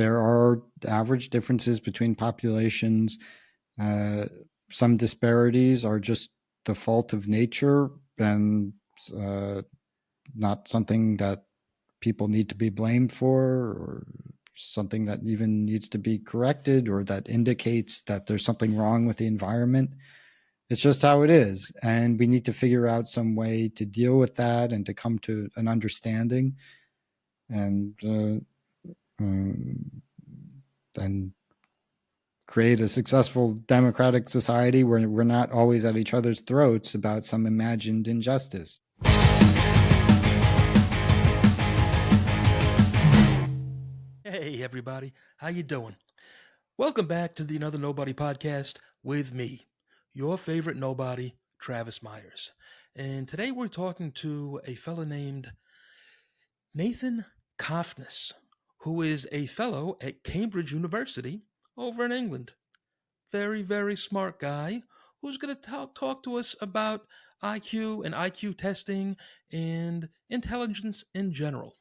there are average differences between populations. Some disparities are just the fault of nature and not something that people need to be blamed for, or something that even needs to be corrected, or that indicates that there's something wrong with the environment. It's just how it is. And we need to figure out some way to deal with that and to come to an understanding and create a successful democratic society where we're not always at each other's throats about some imagined injustice. Hey everybody, how you doing? Welcome back to the Another Nobody podcast with me, your favorite nobody, Travis Myers. And today we're talking to a fellow named Nathan Cofnas, who is a fellow at Cambridge University over in England. Very, very smart guy who's going to talk to us about IQ and IQ testing and intelligence in general.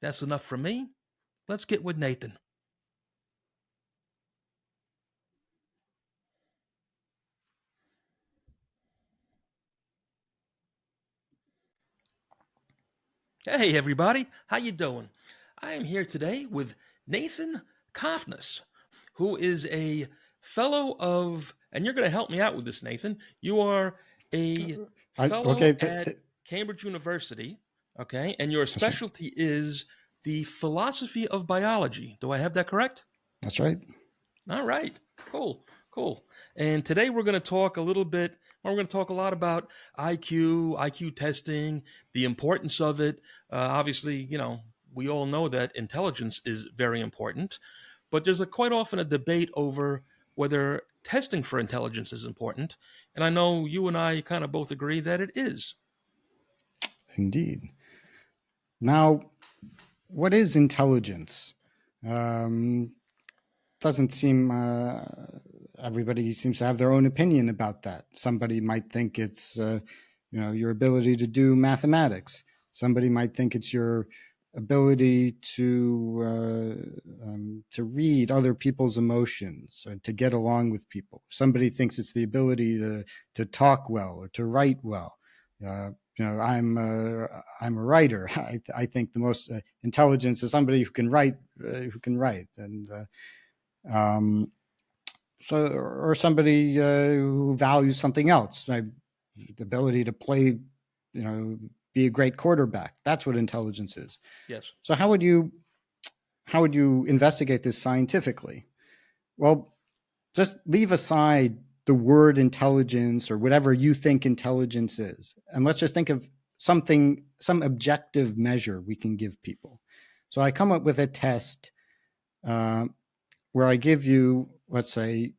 That's enough from me. Let's get with Nathan. Hey everybody, how you doing? I am here today with Nathan Cofnas, who is a fellow of, and you're going to help me out with this, Nathan. You are a fellow Okay. at Cambridge University, okay, and your That's right. specialty is the philosophy of biology. Do I have that correct? That's right. All right, cool. And today we're going to talk a little bit, we're going to talk a lot about IQ testing, the importance of it. Obviously, we all know that intelligence is very important, but there's quite often a debate over whether testing for intelligence is important. And I know you and I kind of both agree that it is. Indeed. Now, what is intelligence? Doesn't seem everybody seems to have their own opinion about that. Somebody might think it's your ability to do mathematics. Somebody might think it's your ability to read other people's emotions or to get along with people. Somebody thinks it's the ability to talk well or to write well. I'm a writer. I think the most intelligence is somebody who can write, and so, or somebody who values something else, the ability to play, be a great quarterback. That's what intelligence is. Yes. So how would you investigate this scientifically? Well, just leave aside the word intelligence or whatever you think intelligence is, and let's just think of some objective measure we can give people. So I come up with a test where I give you, let's say,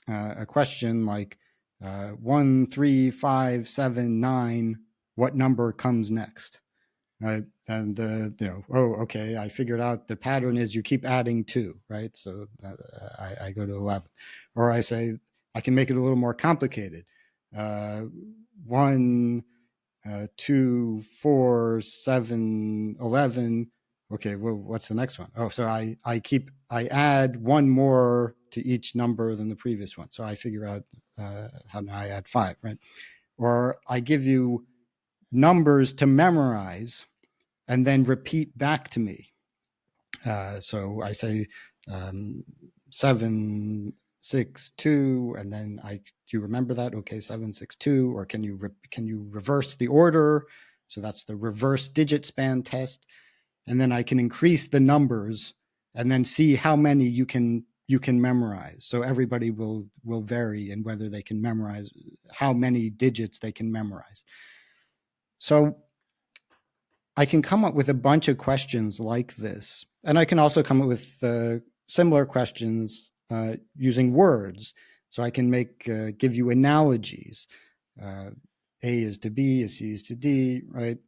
a question like 1, 3, 5, 7, 9. What number comes next? Right, and okay, I figured out the pattern is you keep adding 2, right? So I go to 11, or I say I can make it a little more complicated. 1, 2, 4, 7, 11. Okay, well, what's the next one? Oh, so I add one more to each number than the previous one. So I figure out how now I add 5, right? Or I give you numbers to memorize and then repeat back to me. So I say 7, 6, 2, and then do you remember that? Okay, 7, 6, 2, or can you reverse the order? So that's the reverse digit span test, and then I can increase the numbers and then see how many you can memorize. So everybody will vary in whether they can memorize, how many digits they can memorize. So I can come up with a bunch of questions like this, and I can also come up with similar questions using words. So I can give you analogies. A is to B, a C is to D, right?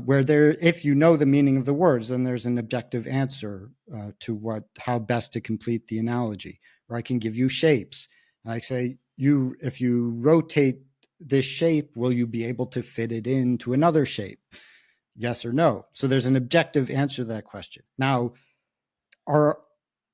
Where if you know the meaning of the words, then there's an objective answer to how best to complete the analogy. Or I can give you shapes. And I say, if you rotate this shape, will you be able to fit it into another shape? Yes or no. So there's an objective answer to that question. Now, are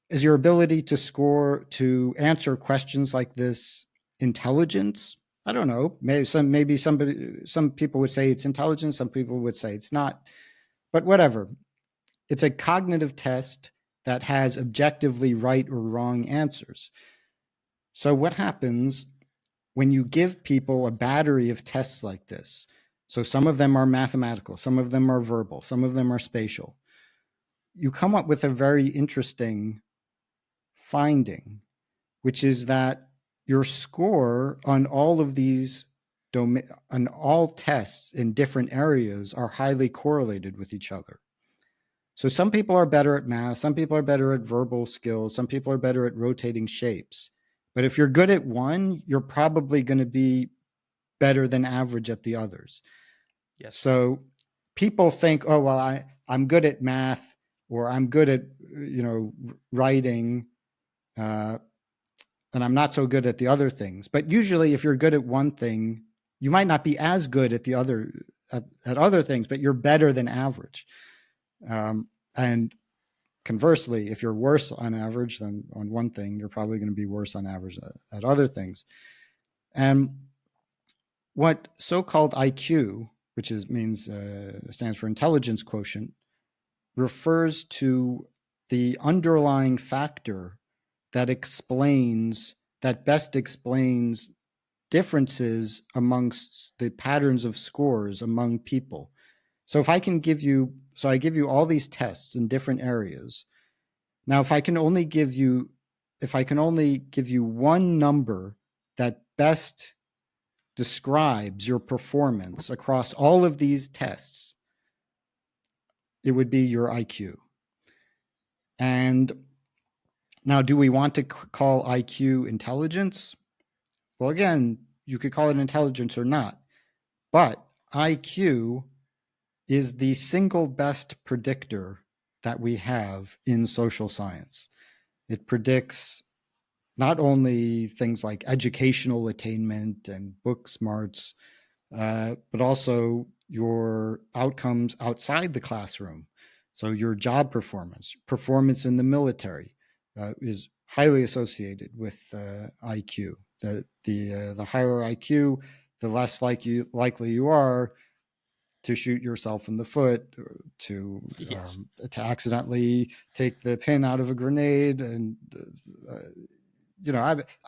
is your ability to answer questions like this intelligence? I don't know. Some people would say it's intelligence, some people would say it's not. But whatever. It's a cognitive test that has objectively right or wrong answers. So what happens when you give people a battery of tests like this? So some of them are mathematical, some of them are verbal, some of them are spatial. You come up with a very interesting finding, which is that your score on all of these on all tests in different areas are highly correlated with each other. So some people are better at math, some people are better at verbal skills, some people are better at rotating shapes. But if you're good at one, you're probably going to be better than average at the others. Yes. So people think, oh, well, I'm good at math, or I'm good at, writing, uh, and I'm not so good at the other things. But usually if you're good at one thing, you might not be as good at the at other things, but you're better than average. And conversely, if you're worse on average than on one thing, you're probably going to be worse on average at other things. And what so-called IQ, which means stands for intelligence quotient, refers to the underlying factor that best explains differences amongst the patterns of scores among people. So if I can give you, so I give you all these tests in different areas. Now, if I can only give you one number that best describes your performance across all of these tests, it would be your IQ. And now, do we want to call IQ intelligence? Well, again, you could call it intelligence or not, but IQ is the single best predictor that we have in social science. It predicts not only things like educational attainment and book smarts, but also your outcomes outside the classroom. So your job performance in the military is highly associated with IQ. The higher IQ, the less likely you are to shoot yourself in the foot, or Yes. to accidentally take the pin out of a grenade, and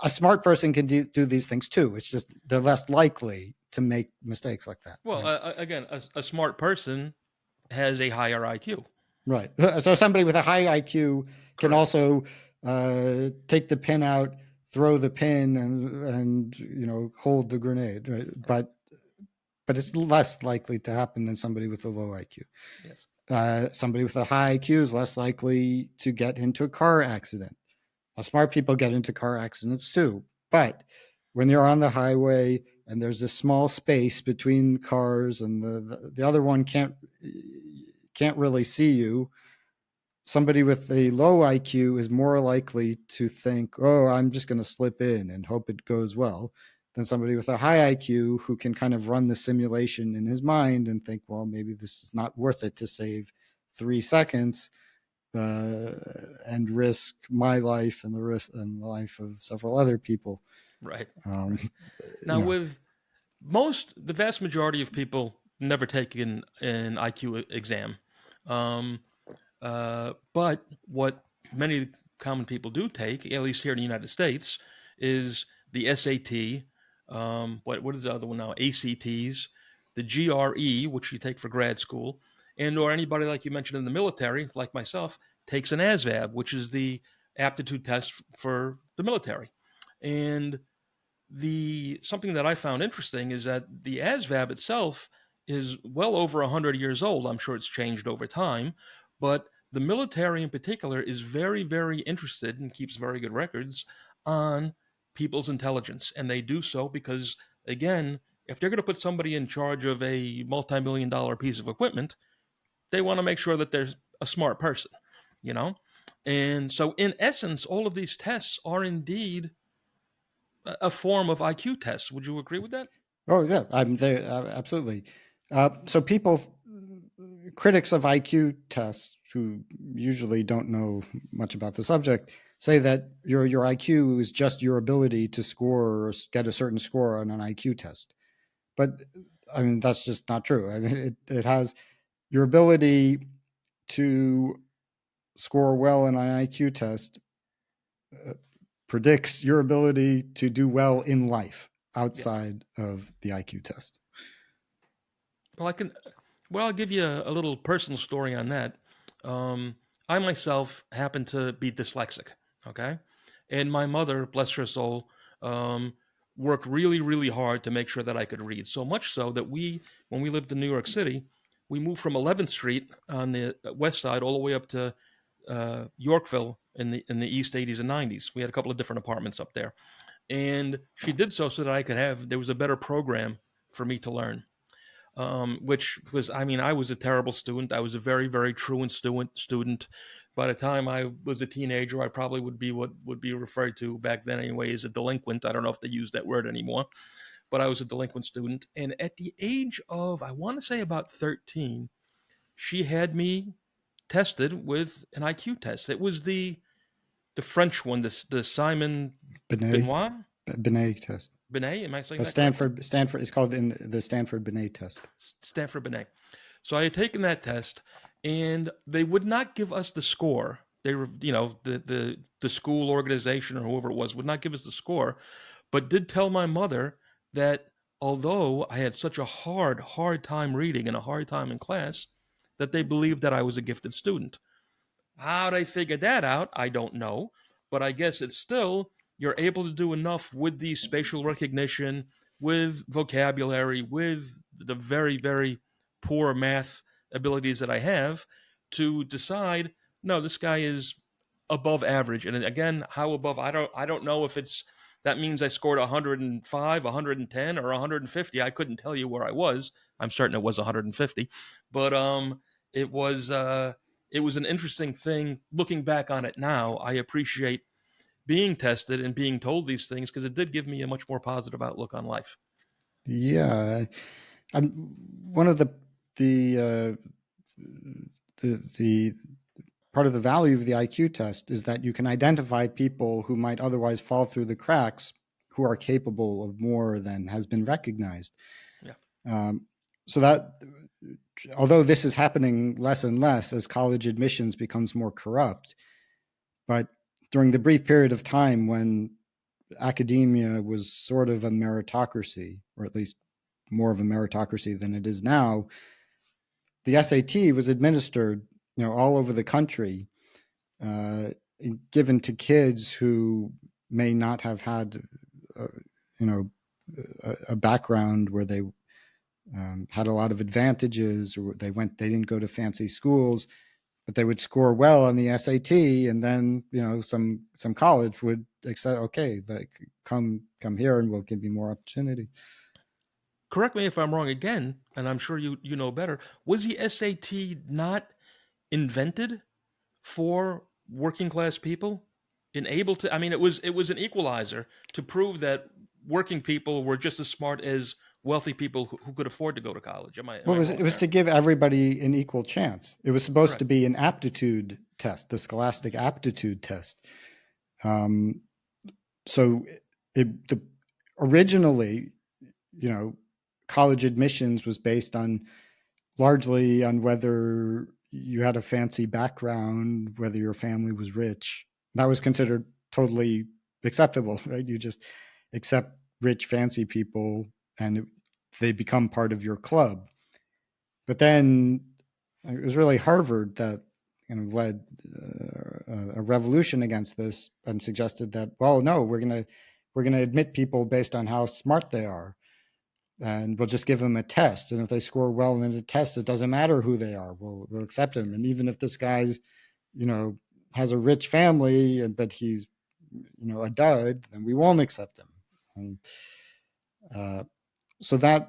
a smart person can do these things too. It's just they're less likely to make mistakes like that. Well, Right. again, a smart person has a higher IQ. Right. So somebody with a high IQ can Correct. also take the pin out, throw the pin, and hold the grenade. Right. Right. But it's less likely to happen than somebody with a low IQ. Yes. Somebody with a high IQ is less likely to get into a car accident. Now, smart people get into car accidents too, but when you're on the highway and there's a small space between cars and the other one can't really see you, somebody with a low IQ is more likely to think, oh, I'm just going to slip in and hope it goes well, than somebody with a high IQ who can kind of run the simulation in his mind and think, well, maybe this is not worth it to save 3 seconds and risk my life and the life of several other people. Right. Um, Right. Now, you know, with the vast majority of people never take an IQ exam. Um, but what many common people do take, at least here in the United States, is the SAT. What is the other one now? ACTs, the GRE, which you take for grad school, and or anybody like you mentioned in the military, like myself, takes an ASVAB, which is the aptitude test for the military. And the something that I found interesting is that the ASVAB itself is well over 100 years old. I'm sure it's changed over time, but the military in particular is very, very interested and keeps very good records on people's intelligence. And they do so because, again, if they're going to put somebody in charge of a multi-million dollar piece of equipment, they want to make sure that they're a smart person, you know? And so, in essence, all of these tests are indeed a form of IQ tests. Would you agree with that? oh yeah, I'm there absolutely. So critics of IQ tests who usually don't know much about the subject say that your IQ is just your ability to score or get a certain score on an IQ test. But I mean, that's just not true. I mean, it has your ability to score well in an IQ test uh, predicts your ability to do well in life Yeah. outside of the IQ test. Well, I can. Well, I'll give you a little personal story on that. Um, I myself happen to be dyslexic. Okay, and my mother, bless her soul, um, worked really, really hard to make sure that I could read. So much so that when we lived in New York City, we moved from 11th Street on the west side all the way up to Yorkville in the East 80s and 90s. We had a couple of different apartments up there, and she did so that I could have. There was a better program for me to learn, which was, I mean, I was a terrible student. I was a very, very truant student. By the time I was a teenager, I probably would be what would be referred to back then anyway as a delinquent. I don't know if they use that word anymore, but I was a delinquent student. And at the age of, I want to say about 13, she had me tested with an IQ test. It was the French one, the Simon Binet Benoit Binet test. Binet. Am I saying A that correctly? Stanford is called in the Stanford Binet test. Stanford Binet. So I had taken that test, and they would not give us the score. They were, the school organization or whoever it was would not give us the score, but did tell my mother that although I had such a hard time reading and a hard time in class, that they believed that I was a gifted student. How they figured that out, I don't know. But I guess it's still, you're able to do enough with the spatial recognition, with vocabulary, with the very, very poor math abilities that I have to decide, no, this guy is above average. And again, how above, I don't know if it's, that means I scored 105, 110, or 150. I couldn't tell you where I was. I'm certain it was 150. But it was it was an interesting thing looking back on it now. I appreciate being tested and being told these things because it did give me a much more positive outlook on life. Yeah, I'm one of the the part of the value of the IQ test is that you can identify people who might otherwise fall through the cracks who are capable of more than has been recognized. Yeah. Um, so that although this is happening less and less as college admissions becomes more corrupt, but during the brief period of time when academia was sort of a meritocracy, or at least more of a meritocracy than it is now, the SAT was administered, all over the country, uh, given to kids who may not have had, uh, you know, a background where they had a lot of advantages, or they didn't go to fancy schools, but they would score well on the SAT, and then some college would accept, okay, like come here and we'll give you more opportunity. Correct me if I'm wrong again, and I'm sure you know better. Was the SAT not invented for working class people? And able to, I mean, it was an equalizer to prove that working people were just as smart as wealthy people who could afford to go to college. Am Well, I it wrong was there? to give everybody an equal chance. It was supposed to Correct. be an aptitude test, the scholastic aptitude test. Um, so originally, you know, college admissions was based on largely on whether you had a fancy background, whether your family was rich. That was considered totally acceptable, right? You just accept rich, fancy people, and they become part of your club. But then it was really Harvard that kind of led a revolution against this and suggested that, well, no, we're gonna admit people based on how smart they are, and we'll just give them a test. And if they score well in the test, it doesn't matter who they are. We'll accept them. And even if this guy's, you know, has a rich family, but he's, a dud, then we won't accept him. And uh, so uh,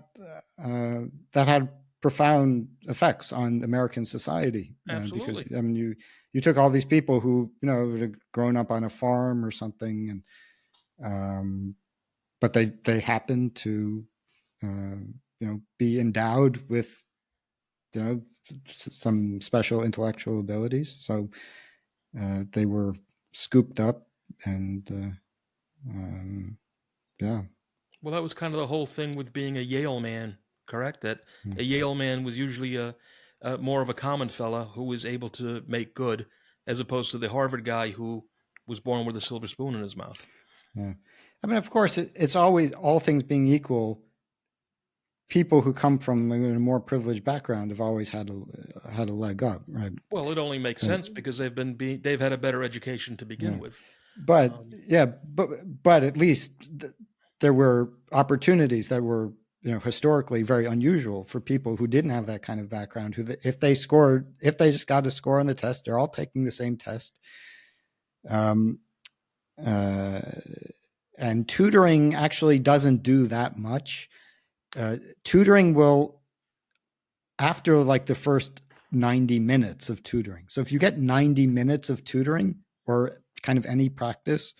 that had profound effects on American society, because Absolutely. I mean you took all these people who had grown up on a farm or something, and but they happened to be endowed with some special intellectual abilities. So they were scooped up, and um, yeah. Well, that was kind of the whole thing with being a Yale man, correct? That a Yale man was usually a more of a common fella who was able to make good, as opposed to the Harvard guy who was born with a silver spoon in his mouth. Yeah. I mean, of course, it's always, all things being equal, people who come from a more privileged background have always had a leg up, right? Well, it only makes Uh, sense because they've had a better education to begin yeah. with. But Um, yeah, but at least there were opportunities that were, historically very unusual for people who didn't have that kind of background. If they just got a score on the test, they're all taking the same test. Um, uh, and tutoring actually doesn't do that much. Tutoring will, after like the first 90 minutes of tutoring. So if you get 90 minutes of tutoring or kind of any practice,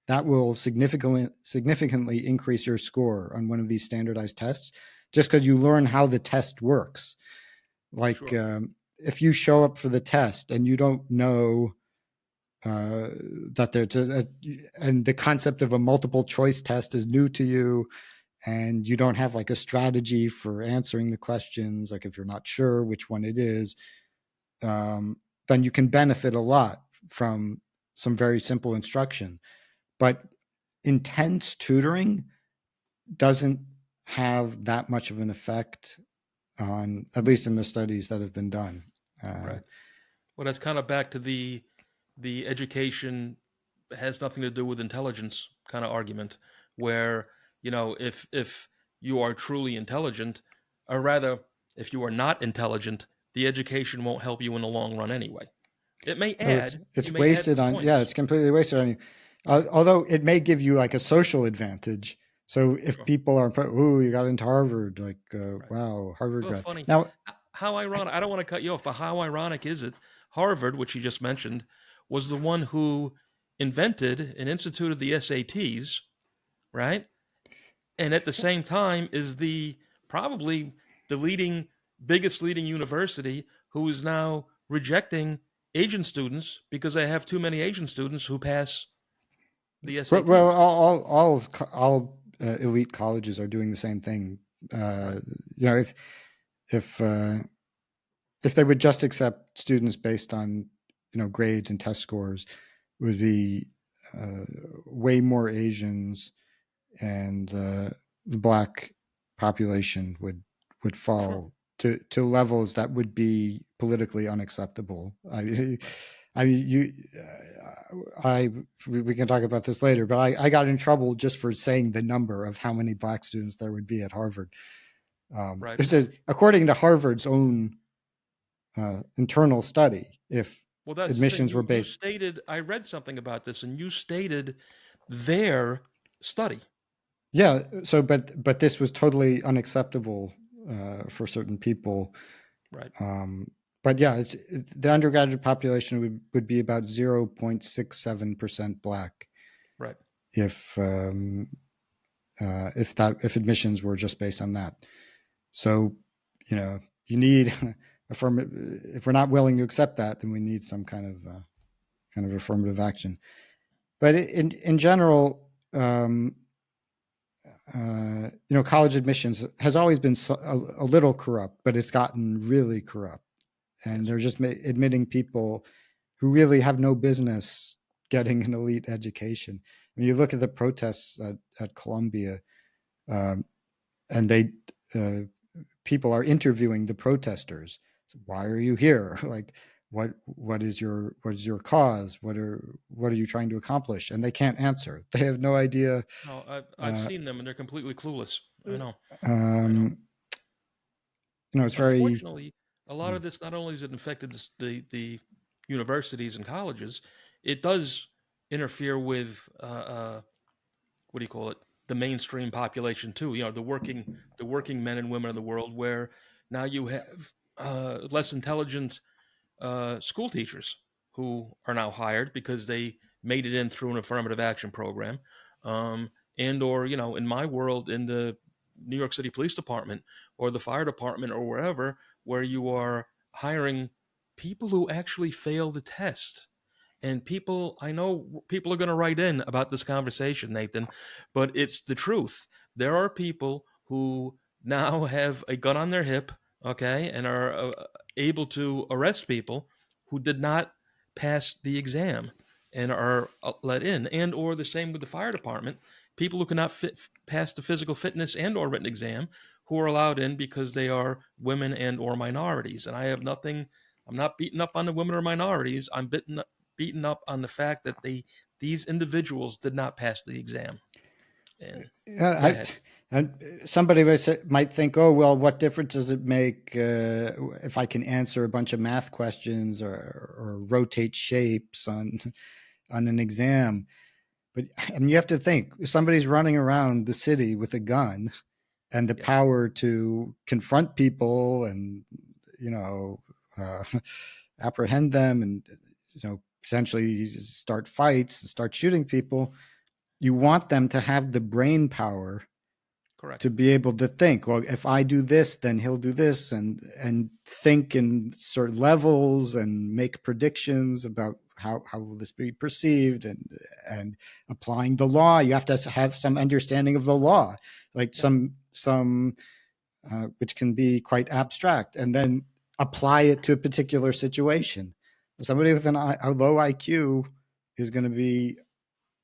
that will significantly increase your score on one of these standardized tests, just because you learn how the test works. Like, sure, if you show up for the test and you don't know uh, that and the concept of a multiple choice test is new to you, and you don't have like a strategy for answering the questions, like if you're not sure which one it is, then you can benefit a lot from some very simple instruction. But intense tutoring doesn't have that much of an effect on, at least in the studies that have been done. Uh, right. Well, that's kind of back to the education has nothing to do with intelligence kind of argument, where if you are truly intelligent, or rather, if you are not intelligent, the education won't help you in the long run anyway. It may oh, it's add, you it's may add wasted some on, yeah, points. it's completely wasted on you. Although it may give you like a social advantage. So if Sure, people are, ooh, you got into Harvard, like, right. wow, Harvard Well, grad. funny. Now, How ironic. I don't want to cut you off, but how ironic is it? Harvard, which you just mentioned, was the one who invented and instituted the SATs, right? And at the same time is the probably the biggest leading university who is now rejecting Asian students because they have too many Asian students who pass the well, SATs. all elite colleges are doing the same thing. Right, Uh, if if they would just accept students based on, grades and test scores, it would be uh, way more Asians, and the black population would sure, fall to levels that would be politically unacceptable. right, I mean, I we can talk about this later, but I got in trouble just for saying the number of how many black students there would be at Harvard. right. This is according to Harvard's own internal study. If Well, that's the thing. admissions were You based, stated, I read something about this, and you stated their study. yeah. So, but this was totally unacceptable for certain people. Right, Um, but yeah, the undergraduate population would be about 0.67% black right. if if admissions were just based on that. So, you need affirmative. If we're not willing to accept that, then we need some kind of affirmative action. But in general, college admissions has always been a little corrupt, but it's gotten really corrupt, and Yes, they're just admitting people who really have no business getting an elite education. When you look at the protests at Columbia, um, and uh, people are interviewing the protesters. So why are you here? Like, what is your cause? What are you trying to accomplish? And they can't answer. They have no idea. no, I've Uh, seen them, and they're completely clueless. I know, I know. um, it's very, Unfortunately, a lot of this not only has it infected the universities and colleges, it does interfere with what do you call it? The mainstream population too. The working men and women of the world, where now you have less intelligent school teachers who are now hired because they made it in through an affirmative action program, and or in my world, in the New York City Police Department or the fire department or wherever, where you are hiring people who actually fail the test. And people, I know people are going to write in about this conversation, Nathan, but it's the truth. There are people who now have a gun on their hip, okay, and are able to arrest people who did not pass the exam and are let in. And or the same with the fire department, people who cannot pass the physical fitness and or written exam who are allowed in because they are women and or minorities. And I have nothing, I'm not beating up on the women or minorities. I'm beaten up on the fact that these individuals did not pass the exam. And go I, ahead. and somebody might think, oh, well, what difference does it make if I can answer a bunch of math questions or rotate shapes on an exam? But and you have to think, if somebody's running around the city with a gun and the Yeah, power to confront people and you know uh, apprehend them and potentially start fights, start shooting people. You want them to have the brain power to correct. be able to think, well, if I do this, then he'll do this, and think in sort of levels and make predictions about how will this be perceived, and applying the law. You have to have some understanding of the law, like Yeah, some which can be quite abstract, and then apply it to a particular situation. Somebody with a low IQ is going to be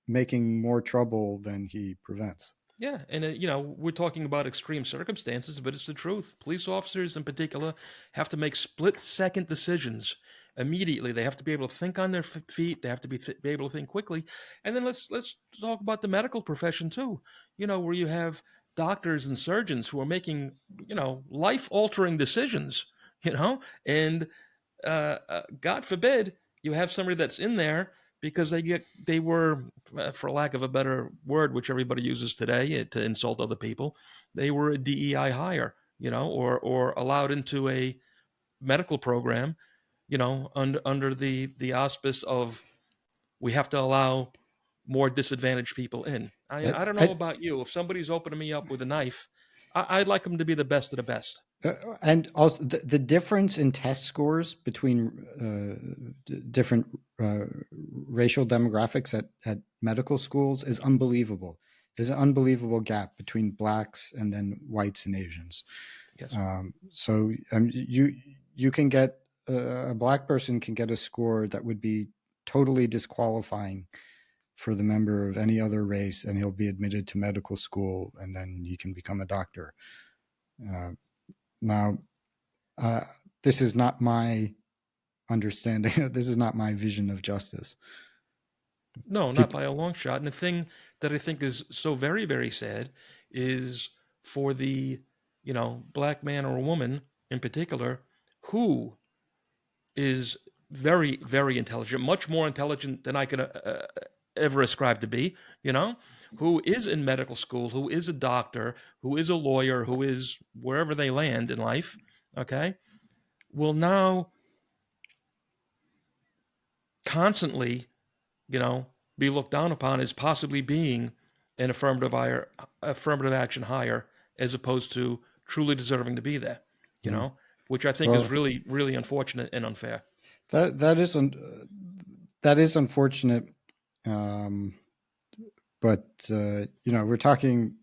making more trouble than he prevents. yeah, and we're talking about extreme circumstances, but it's the truth. Police officers, in particular, have to make split-second decisions immediately. They have to be able to think on their feet. They have to be able to think quickly. And then let's talk about the medical profession too. Where you have doctors and surgeons who are making life-altering decisions. And God forbid you have somebody that's in there because they were, for lack of a better word, which everybody uses today to insult other people, they were a DEI hire, or allowed into a medical program, under the auspice of we have to allow more disadvantaged people in. I don't know I, about you. If somebody's opening me up with a knife, I'd like them to be the best of the best. and also the difference in test scores between different uh, racial demographics at medical schools is unbelievable. There's an unbelievable gap between blacks and then whites and Asians. Yes. So you can get a black person can get a score that would be totally disqualifying for the member of any other race, and he'll be admitted to medical school, and then he can become a doctor. Uh, Now, uh, this is not my understanding. This is not my vision of justice. No, not People, by a long shot. And the thing that I think is so very, very sad is for the, black man or woman in particular who is very, very intelligent, much more intelligent than I could ever ascribe to be, who is in medical school, who is a doctor, who is a lawyer, who is wherever they land in life, okay, will now constantly you know, be looked down upon as possibly being an affirmative action hire as opposed to truly deserving to be there, you yeah. know, which I think is Well, really, really unfortunate and unfair. that isn't that is unfortunate. Um, but we're talking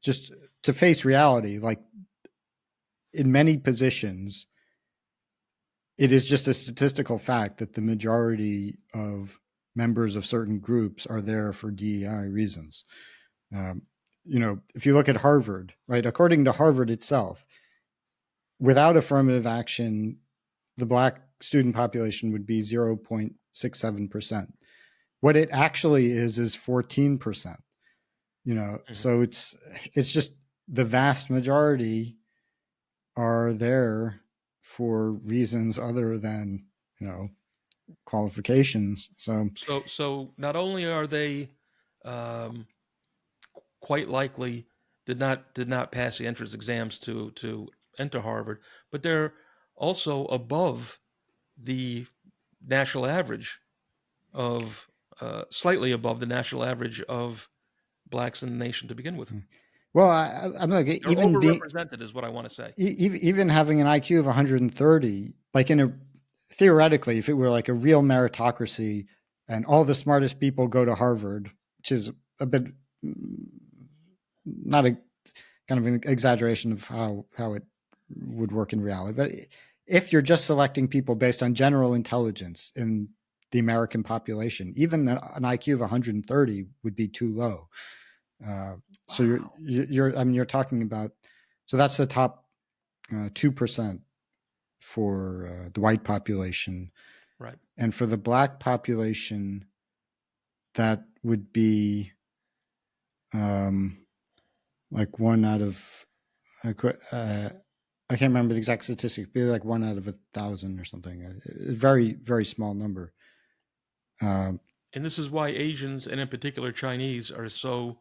just to face reality. Like in many positions, it is just a statistical fact that the majority of members of certain groups are there for DEI reasons. Um, if you look at Harvard, right, according to Harvard itself, without affirmative action, the black student population would be 0.67%. What it actually is 14%. Hmm. So it's just the vast majority are there for reasons other than, you know, qualifications. So So not only are they um, quite likely did not pass the entrance exams to enter Harvard, but they're also above the national average slightly above the national average of blacks in the nation to begin with. Well, I'm like They're even being overrepresented, is what I want to say. even having an IQ of 130, like in a theoretically, if it were like a real meritocracy and all the smartest people go to Harvard, which is a bit not a kind of an exaggeration of how it would work in reality, but if you're just selecting people based on general intelligence in the American population, even an IQ of 130 would be too low. So Wow. I mean, you're talking about, so that's the top 2% for the white population. Right. And for the black population, that would be um, like one out of, I can't remember the exact statistics, it'd be like one out of 1,000 or something. A very, very small number. Um, And this is why Asians, and in particular Chinese, are so.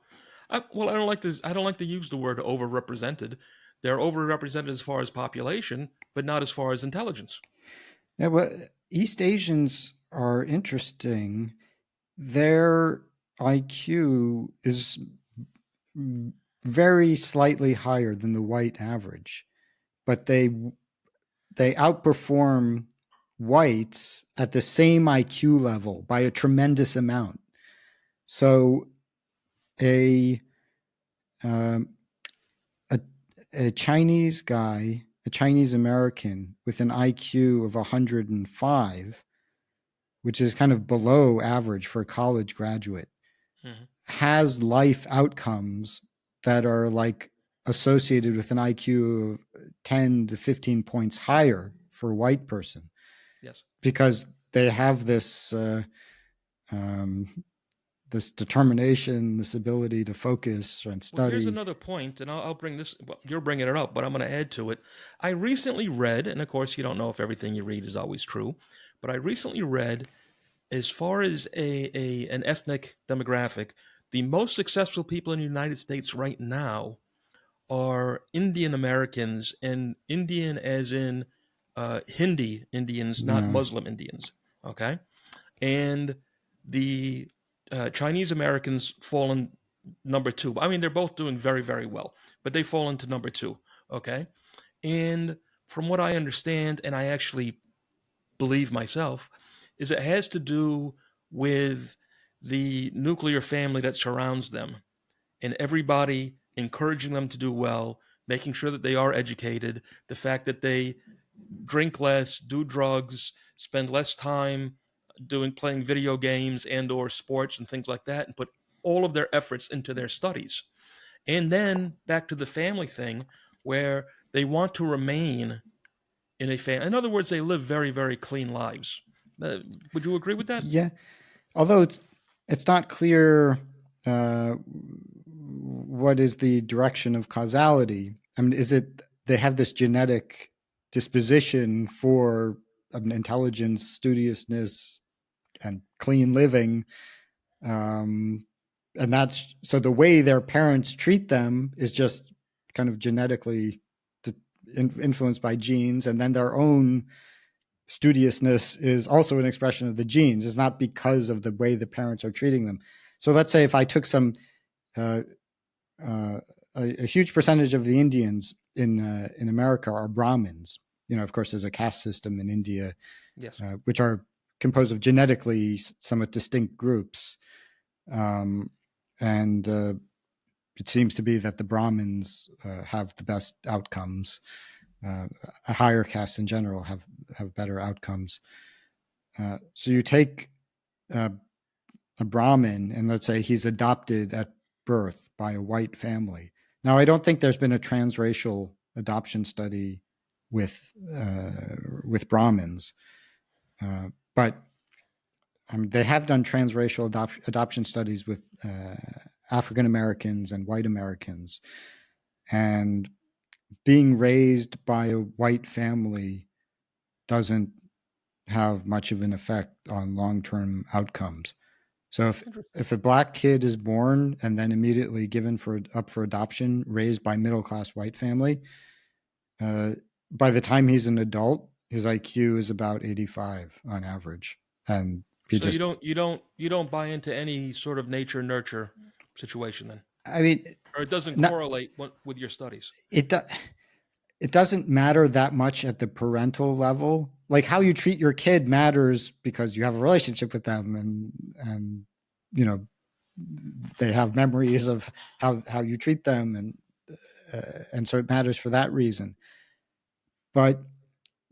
Well, I don't like this. I don't like to use the word overrepresented. They're overrepresented as far as population, but not as far as intelligence. yeah, well, East Asians are interesting. Their IQ is very slightly higher than the white average, but they outperform whites at the same IQ level by a tremendous amount. So a um, a, a Chinese guy, a Chinese American with an IQ of 105, which is kind of below average for a college graduate, Hmm. has life outcomes that are like associated with an IQ of 10 to 15 points higher for a white person Yes. because they have um, this determination, this ability to focus and Well, here's study. another point, and I'll bring this. Well, you're bringing it up, but I'm going to add to it. I recently read, and of course, you don't know if everything you read is always true, but I recently read, as far as a an ethnic demographic, the most successful people in the United States right now are Indian Americans, and Indian as in Hindi Indians, not Yeah, Muslim Indians. Okay, and the Chinese Americans fall in number two. I mean, they're both doing very, very well, but they fall into number two. Okay, and from what I understand, and I actually believe myself, is it has to do with the nuclear family that surrounds them and everybody encouraging them to do well, making sure that they are educated, the fact that they drink less, do drugs, spend less time doing playing video games and or sports and things like that, and put all of their efforts into their studies. And then back to the family thing, where they want to remain in a family. In other words, they live very, very clean lives. Would you agree with that? yeah. Although it's not clear what is the direction of causality. I mean, is it they have this genetic disposition for intelligence, studiousness, and clean living, um, and that's so the way their parents treat them is just kind of genetically influenced by genes, and then their own studiousness is also an expression of the genes. It's not because of the way the parents are treating them. So let's say if I took some uh, a huge percentage of the Indians in America are Brahmins. You know, of course, there's a caste system in India, Yes. which are composed of genetically somewhat distinct groups, um, and it seems to be that the Brahmins have the best outcomes. A higher caste in general have better outcomes. So you take uh, a Brahmin and let's say he's adopted at birth by a white family. Now, I don't think there's been a transracial adoption study with Brahmins, but they have done transracial adoption studies with African Americans and white Americans, and being raised by a white family doesn't have much of an effect on long-term outcomes. So Interesting. if a black kid is born and then immediately given for up for adoption, raised by middle class white family, uh, by the time he's an adult, his IQ is about 85 on average, and he So you just don't you don't you don't buy into any sort of nature nurture situation then. I mean, or it doesn't not, correlate with your studies? it do, it doesn't matter that much at the parental level. Like how you treat your kid matters because you have a relationship with them, and you know they have memories of how you treat them, and so it matters for that reason. But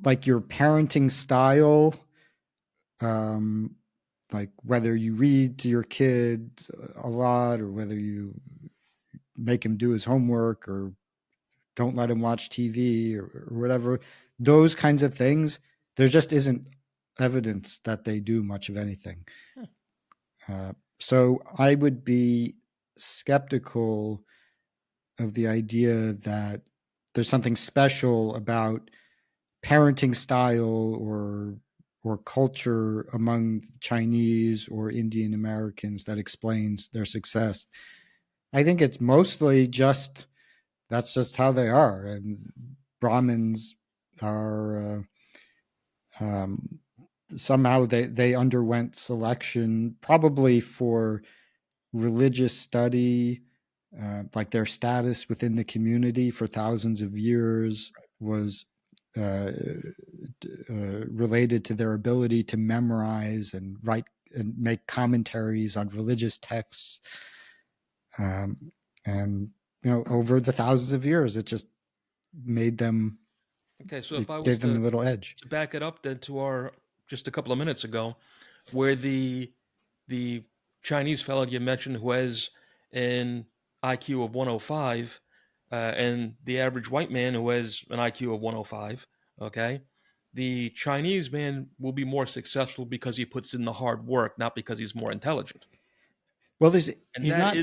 like your parenting style, um, like whether you read to your kid a lot or whether you make him do his homework or don't let him watch TV or whatever, those kinds of things, there just isn't evidence that they do much of anything. Hmm. Uh, so I would be skeptical of the idea that there's something special about parenting style or culture among Chinese or Indian Americans that explains their success. I think it's mostly just that's just how they are, and Brahmins are somehow they underwent selection probably for religious study, like their status within the community for thousands of years was uh, related to their ability to memorize and write and make commentaries on religious texts. And over the thousands of years, it just made them. Okay, so if It I was gave them a little edge. to back it up then to our just a couple of minutes ago, where the Chinese fellow you mentioned who has an IQ of 105, and the average white man who has an IQ of 105, okay, the Chinese man will be more successful because he puts in the hard work, not because he's more intelligent. Well, there's And he's not. that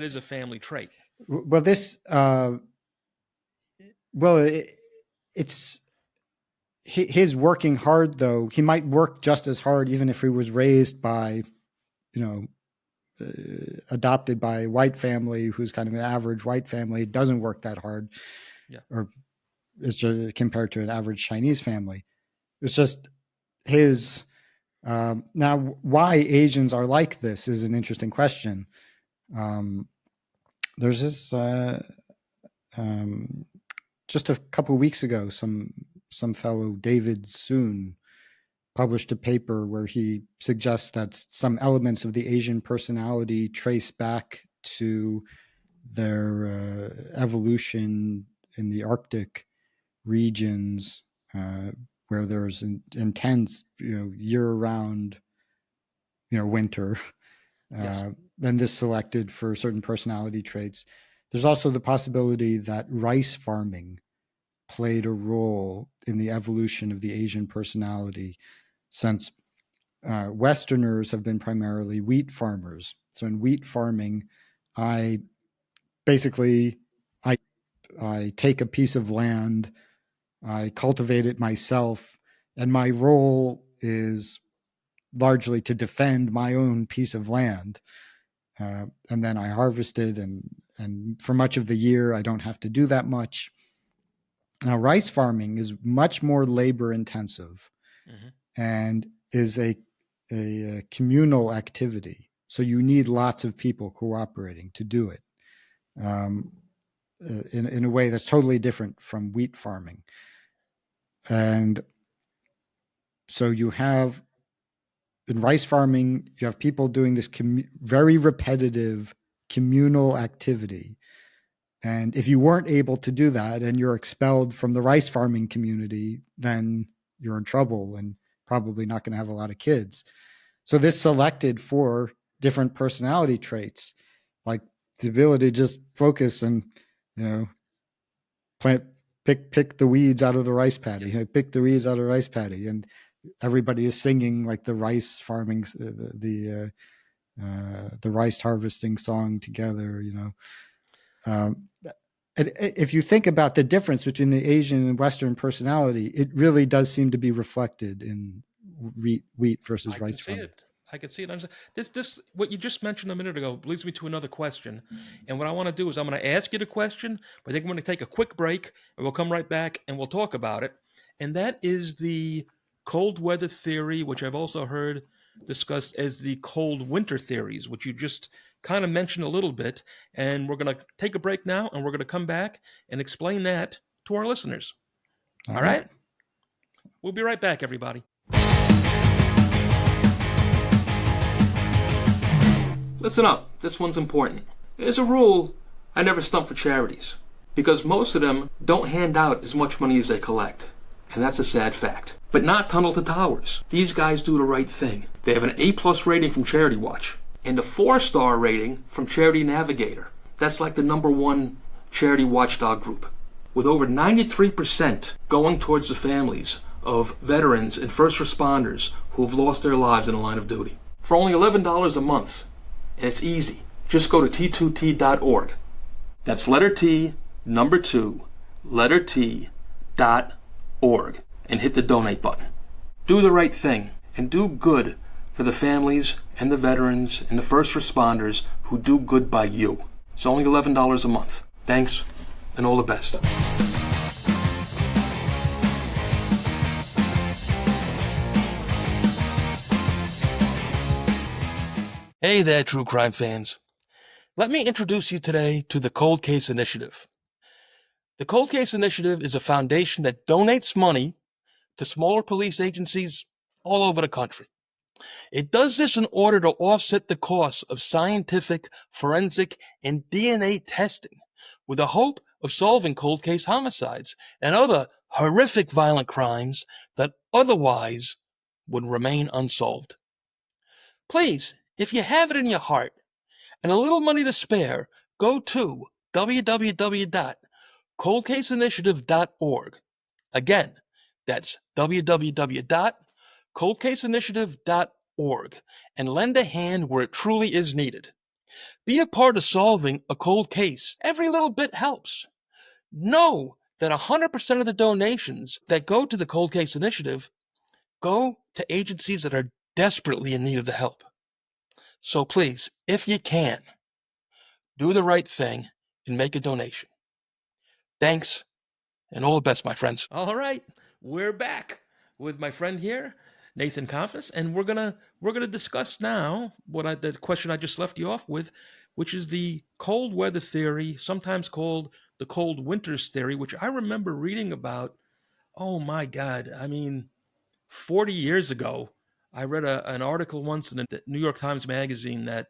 is a family trait. Well, this. Well, it's his working hard though. He might work just as hard even if he was raised by you know adopted by a white family who's kind of an average white family. Doesn't work that hard, Yeah. or is just compared to an average Chinese family. It's just his. Now, why Asians are like this is an interesting question. Um, there's this um, just a couple of weeks ago, some fellow David Soon published a paper where he suggests that some elements of the Asian personality trace back to their evolution in the Arctic regions, where there's an intense, year-round, winter. Yes. Then this selected for certain personality traits. There's also the possibility that rice farming played a role in the evolution of the Asian personality, since Westerners have been primarily wheat farmers. So in wheat farming, I basically I I take a piece of land, I cultivate it myself, and my role is largely to defend my own piece of land. And then I harvest it, and for much of the year, I don't have to do that much. Now, rice farming is much more labor intensive Hmm. and is a communal activity. So you need lots of people cooperating to do it, um, in a way that's totally different from wheat farming. And so you have in rice farming, you have people doing this very repetitive communal activity. And if you weren't able to do that and you're expelled from the rice farming community, then you're in trouble and probably not going to have a lot of kids. So this selected for different personality traits, like the ability to just focus and you know plant pick the weeds out of the rice paddy, Yes. pick the weeds out of the rice paddy, and everybody is singing like the rice farming, the rice harvesting song together. Um, if you think about the difference between the Asian and Western personality, it really does seem to be reflected in wheat versus I can rice see farming. it. I can see it. This what you just mentioned a minute ago leads me to another question. And what I want to do is I'm going to ask you the question, but I think I'm going to take a quick break and we'll come right back and we'll talk about it. And that is the cold weather theory, which I've also heard discussed as the cold winter theories, which you just kind of mentioned a little bit. And we're going to take a break now, and we're going to come back and explain that to our listeners. All All right. right? We'll be right back, everybody. Listen up, this one's important. As a rule, I never stump for charities because most of them don't hand out as much money as they collect. And that's a sad fact. But not Tunnel to Towers. These guys do the right thing. They have an A+ rating from Charity Watch and a 4-star rating from Charity Navigator. That's like the #1 charity watchdog group. With over 93% going towards the families of veterans and first responders who have lost their lives in the line of duty. For only $11 a month, and it's easy. Just go to t2t.org. That's letter T, number 2, letter T.org, and hit the donate button. Do the right thing and do good for the families and the veterans and the first responders who do good by you. It's only $11 a month. Thanks, and all the best. Hey there, true crime fans. Let me introduce you today to the Cold Case Initiative. The Cold Case Initiative is a foundation that donates money to smaller police agencies all over the country. It does this in order to offset the costs of scientific, forensic, and DNA testing with the hope of solving cold case homicides and other horrific violent crimes that otherwise would remain unsolved. Please, if you have it in your heart and a little money to spare, go to www.coldcaseinitiative.org. Again, that's www.coldcaseinitiative.org and lend a hand where it truly is needed. Be a part of solving a cold case. Every little bit helps. Know that 100% of the donations that go to the Cold Case Initiative go to agencies that are desperately in need of the help. So please, if you can, do the right thing and make a donation. Thanks, and all the best, my friends. All right, we're back with my friend here, Nathan Cofnas, and we're gonna discuss now the question I just left you off with, which is the cold weather theory, sometimes called the cold winters theory, which I remember reading about. Oh my God! I mean, 40 years ago, I read an article once in the New York Times Magazine that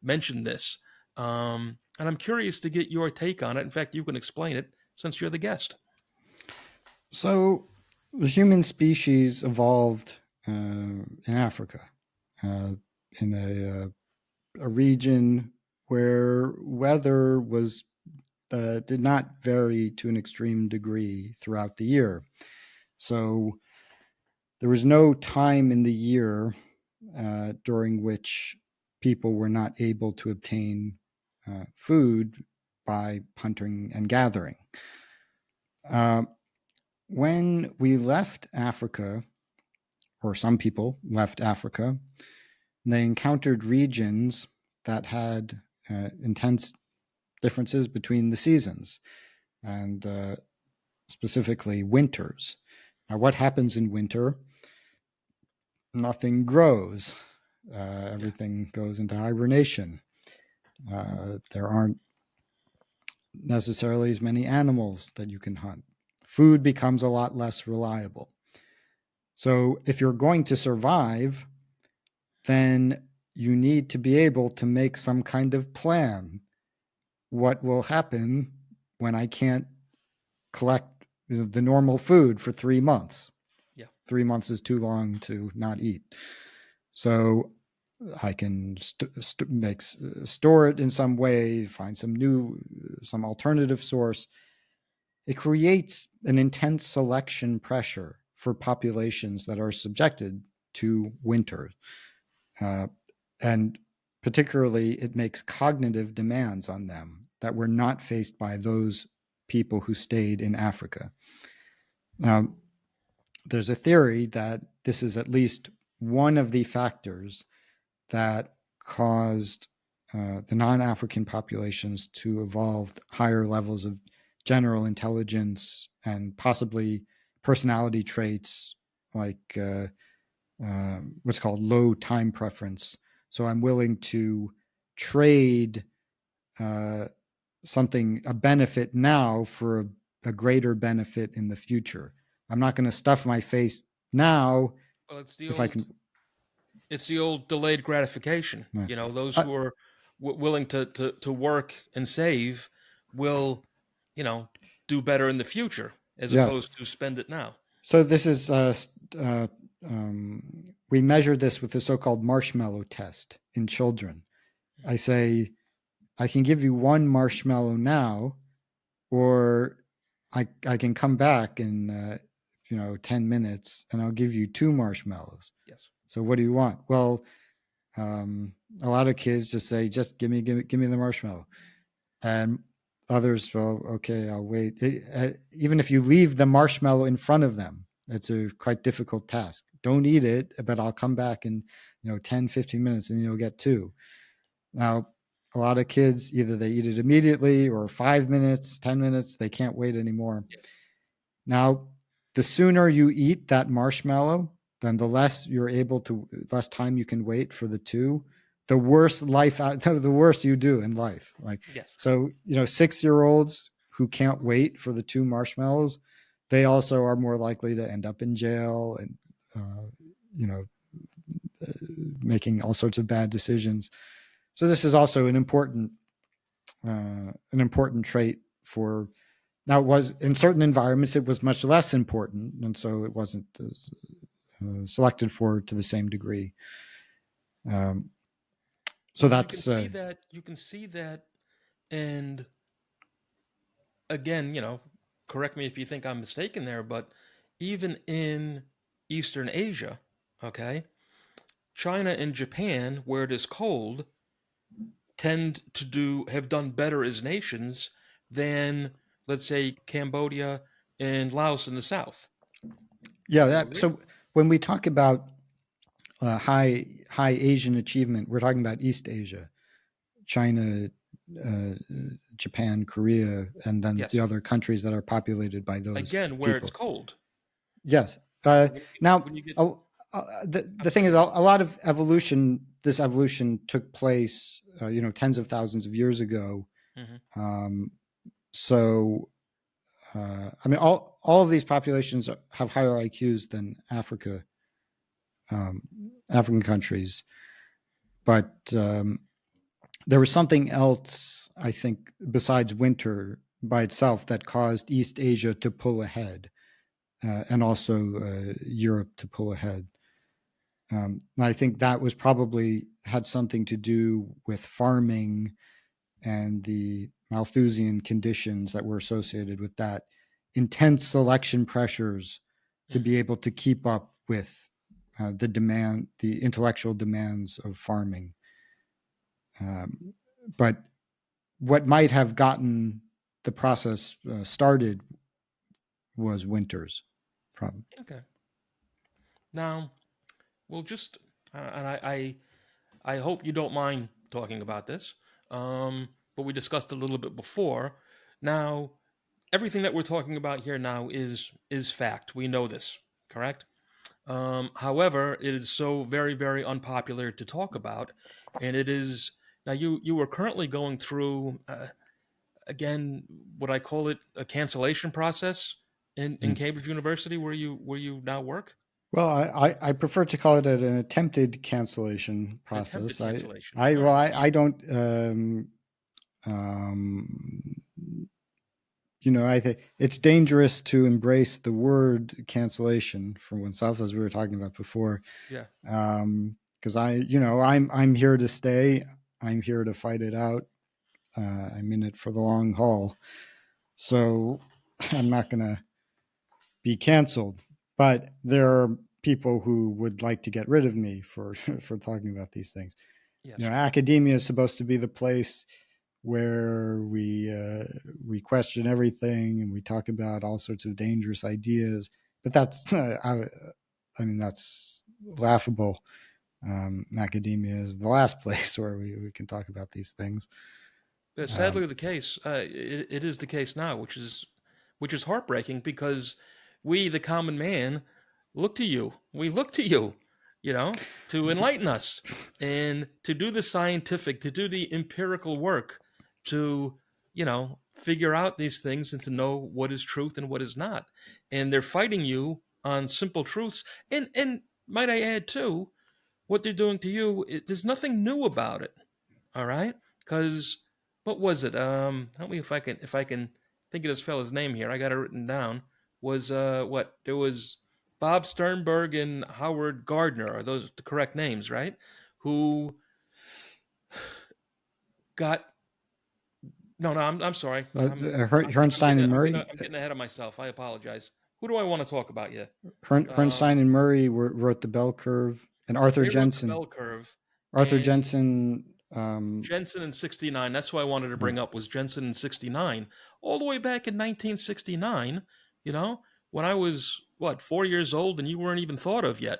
mentioned this. And I'm curious to get your take on it. In fact, you can explain it since you're the guest. So the human species evolved in Africa, in a region where weather was did not vary to an extreme degree throughout the year. So there was no time in the year during which people were not able to obtain food by hunting and gathering. When we left Africa, or some people left Africa, they encountered regions that had intense differences between the seasons, and specifically winters. Now, what happens in winter? Nothing grows. Everything goes into hibernation. There aren't necessarily as many animals that you can hunt. Food becomes a lot less reliable. So if you're going to survive, then you need to be able to make some kind of plan. What will happen when I can't collect the normal food for 3 months? Yeah. 3 months is too long to not eat. So I can store it in some way, find some alternative source. It creates an intense selection pressure for populations that are subjected to winter. And particularly, it makes cognitive demands on them that were not faced by those people who stayed in Africa. Now, there's a theory that this is at least one of the factors that caused the non-African populations to evolve higher levels of general intelligence and possibly personality traits like what's called low time preference. So I'm willing to trade uh, something, a benefit now for a greater benefit in the future. I'm not going to stuff my face now Well, if I can. it's the old delayed gratification. Uh, You know, those uh, who are willing to work and save will, you know, do better in the future as yeah. opposed to spend it now. So this is we measure this with the so-called marshmallow test in children. I say I can give you one marshmallow now, or I can come back in 10 minutes and I'll give you two marshmallows. Yes. So what do you want? Well, a lot of kids just say, just give me the marshmallow, and others, well, okay, I'll wait. Even if you leave the marshmallow in front of them, it's a quite difficult task. Don't eat it, but I'll come back in 10, 15 minutes and you'll get two. Now, a lot of kids, either they eat it immediately or 5 minutes, 10 minutes, they can't wait anymore. Yes. Now, the sooner you eat that marshmallow, then the less time you can wait for the two, the worse the worse you do in life. Like, Yes. so, 6-year-olds who can't wait for the two marshmallows, they also are more likely to end up in jail and, uh, you know, making all sorts of bad decisions. So this is also an important trait for. Now, it was in certain environments it was much less important, and so it wasn't selected for to the same degree. Um, so But you can that's see that and again, correct me if you think I'm mistaken there, but even in Eastern Asia, okay, China and Japan, where it is cold, tend to have done better as nations than, let's say, Cambodia and Laos in the south. yeah. Would you That, agree? so when we talk about high Asian achievement, we're talking about East Asia, China, uh, Japan, Korea, and then the Yes. other countries that are populated by those Again, where it's people. cold. Yes. When you get, Now, when you get the I'm thing is, sorry. a lot of evolution. This evolution took place, tens of thousands of years ago. Hmm. Um, so, I mean, all of these populations have higher IQs than um, African countries, but there was something else, I think, besides winter by itself that caused East Asia to pull ahead, and also Europe to pull ahead. I think that was probably had something to do with farming and the Malthusian conditions that were associated with that, intense selection pressures to Hmm. be able to keep up with the intellectual demands of farming. Um, but what might have gotten the process started was winters. Problem. Okay. Now, we'll just, and I hope you don't mind talking about this, but we discussed a little bit before. Now, everything that we're talking about here now is fact. We know this, correct? However, it is so very, very unpopular to talk about, and it is now. You are currently going through again what I call it a cancellation process in Mm. Cambridge University, where you now work. Well, I prefer to call it an attempted cancellation An attempted process. cancellation. I All well right. I don't um, I think it's dangerous to embrace the word cancellation for oneself, as we were talking about before, Yeah. because I'm here to stay. I'm here to fight it out. I'm in it for the long haul, so I'm not going to be canceled. But there are people who would like to get rid of me for for talking about these things. Yes. Academia is supposed to be the place where we question everything and we talk about all sorts of dangerous ideas. But that's I mean that's laughable. Academia is the last place where we can talk about these things. Sadly, Um, the case. It is the case now, which is heartbreaking because we, the common man, look to you. We look to you you know, to enlighten us and to do the scientific, to do the empirical work, to, figure out these things and to know what is truth and what is not. And they're fighting you on simple truths. And might I add too, what they're doing to you, there's nothing new about it. All right, because what was it? Help me if I can think of this fellow's name here. I got it written down. Was what there was Bob Sternberg and Howard Gardner. Are those the correct names, right? Who got no, no. I'm sorry. I'm Herrnstein getting and I'm getting Murray. I'm getting ahead of myself. I apologize. Who do I want to talk about here? Herrnstein and Murray wrote the bell curve, and They wrote the bell curve, Arthur and Jensen. Jensen in 69, that's what I wanted to Yeah. bring up was Jensen in 69. All the way back in 1969, you know, when I was, what, 4 years old and you weren't even thought of yet,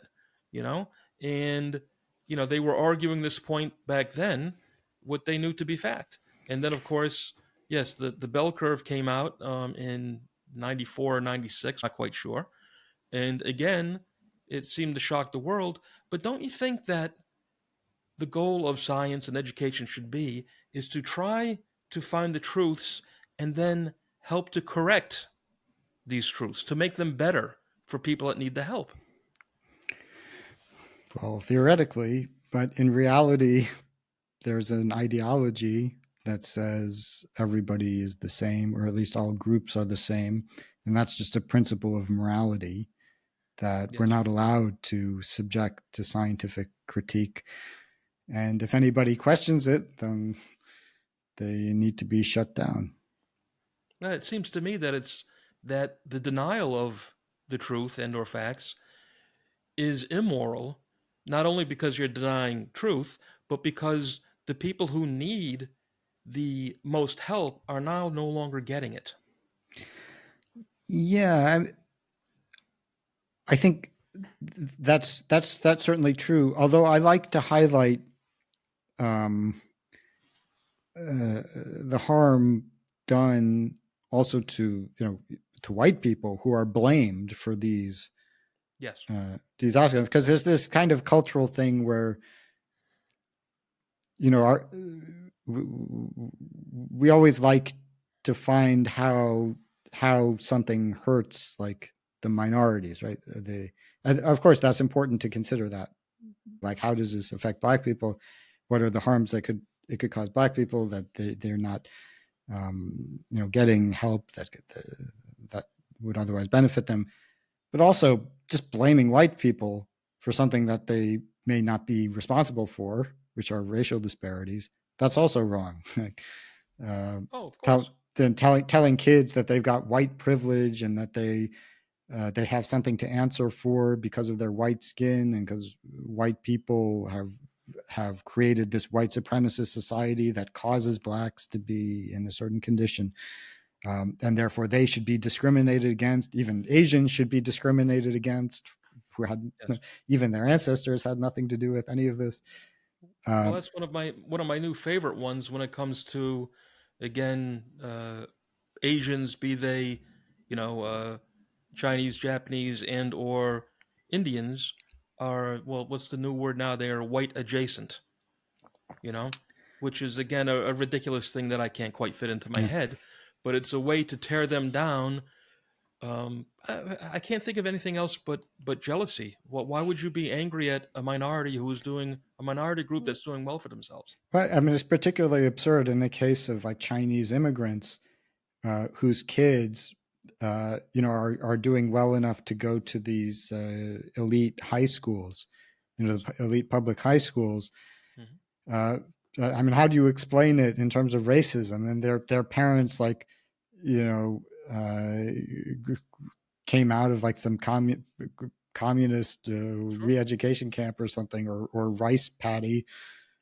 you know? And, they were arguing this point back then, what they knew to be fact. And then, of course, yes, the bell curve came out in 94 or 96, not quite sure. And again, it seemed to shock the world. But don't you think that the goal of science and education should be is to try to find the truths and then help to correct these truths to make them better for people that need the help. Well, theoretically, but in reality, there's an ideology that says everybody is the same, or at least all groups are the same. And that's just a principle of morality that we're Yes. not allowed to subject to scientific critique. And if anybody questions it, then they need to be shut down. It seems to me that it's that the denial of the truth and or facts is immoral, not only because you're denying truth, but because the people who need the most help are now no longer getting it. Yeah, I think that's certainly true. Although I like to highlight um, the harm done also to to white people who are blamed for Yes. these outcomes, because there's this kind of cultural thing where our we always like to find how something hurts like the minorities, right? And of course that's important to consider that, like, how does this affect black people? What are the harms that it could cause black people, that they're not getting help that would otherwise benefit them? But also just blaming white people for something that they may not be responsible for, which are racial disparities. That's also wrong. uh, Oh, of course. then telling kids that they've got white privilege and that they have something to answer for because of their white skin, and because white people have created this white supremacist society that causes blacks to be in a certain condition, and therefore they should be discriminated against. Even Asians should be discriminated against, who had Yes. even their ancestors had nothing to do with any of this. Well, Uh, that's one of my new favorite ones when it comes to, again, Asians, be they, Chinese, Japanese, and or Indians, are, well, what's the new word now? They are white adjacent, you know, which is again a ridiculous thing that I can't quite fit into my yeah. head, but it's a way to tear them down. I can't think of anything else but jealousy. Why would you be angry at a minority who is doing a minority group that's doing well for themselves? But I mean, it's particularly absurd in the case of like Chinese immigrants whose kids, are doing well enough to go to these elite high schools, Yes. the elite public high schools. Hmm. Uh, I mean, how do you explain it in terms of racism? And their parents, like, you know, came out of like some communist Sure. re-education camp or something, or rice paddy,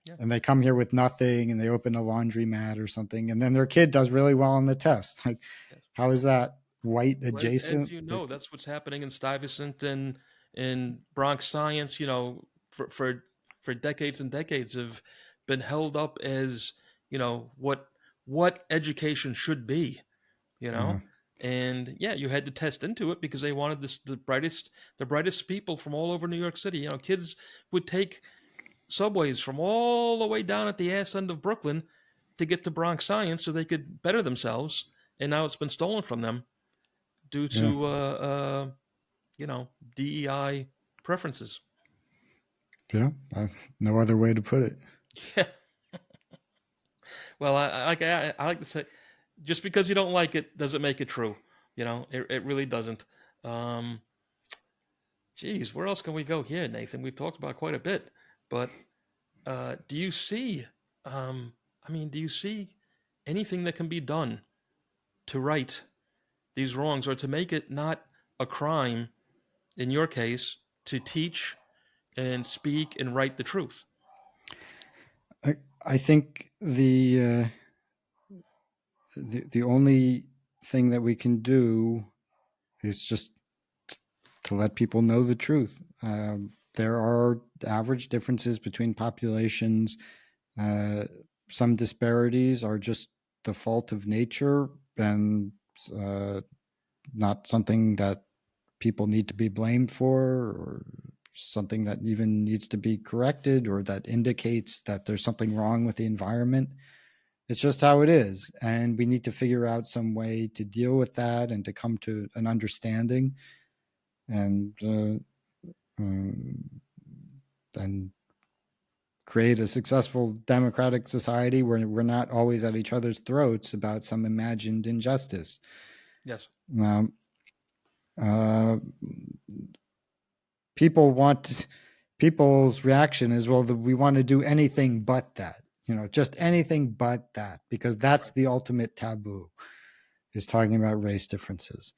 Yeah. and they come here with nothing, and they open a laundromat or something, and then their kid does really well on the test. Like, Yes. how is that white Well, as adjacent? you know, that's what's happening in Stuyvesant and in Bronx science. For decades and decades have been held up as what education should be. You Yeah. know, And yeah, you had to test into it because they wanted the brightest people from all over New York City. Kids would take subways from all the way down at the ass end of Brooklyn to get to Bronx Science so they could better themselves. And now it's been stolen from them due Yeah, to DEI preferences. yeah. No other way to put it. Yeah. Well, I like to say, just because you don't like it doesn't make it true. It really doesn't. Um, Geez, where else can we go here, Nathan? We've talked about quite a bit, but do you see? Do you see anything that can be done to right these wrongs or to make it not a crime, in your case, to teach and speak and write the truth? I think the only thing that we can do is just to let people know the truth. There are average differences between populations. Uh, some disparities are just the fault of nature and uh, not something that people need to be blamed for, or something that even needs to be corrected, or that indicates that there's something wrong with the environment. It's just how it is. And we need to figure out some way to deal with that and to come to an understanding. And um, and create a successful democratic society where we're not always at each other's throats about some imagined injustice. Yes. Um, uh, people want people's reaction is, well, we want to do anything but that, just anything but that, because that's Right. the ultimate taboo, is talking about race differences.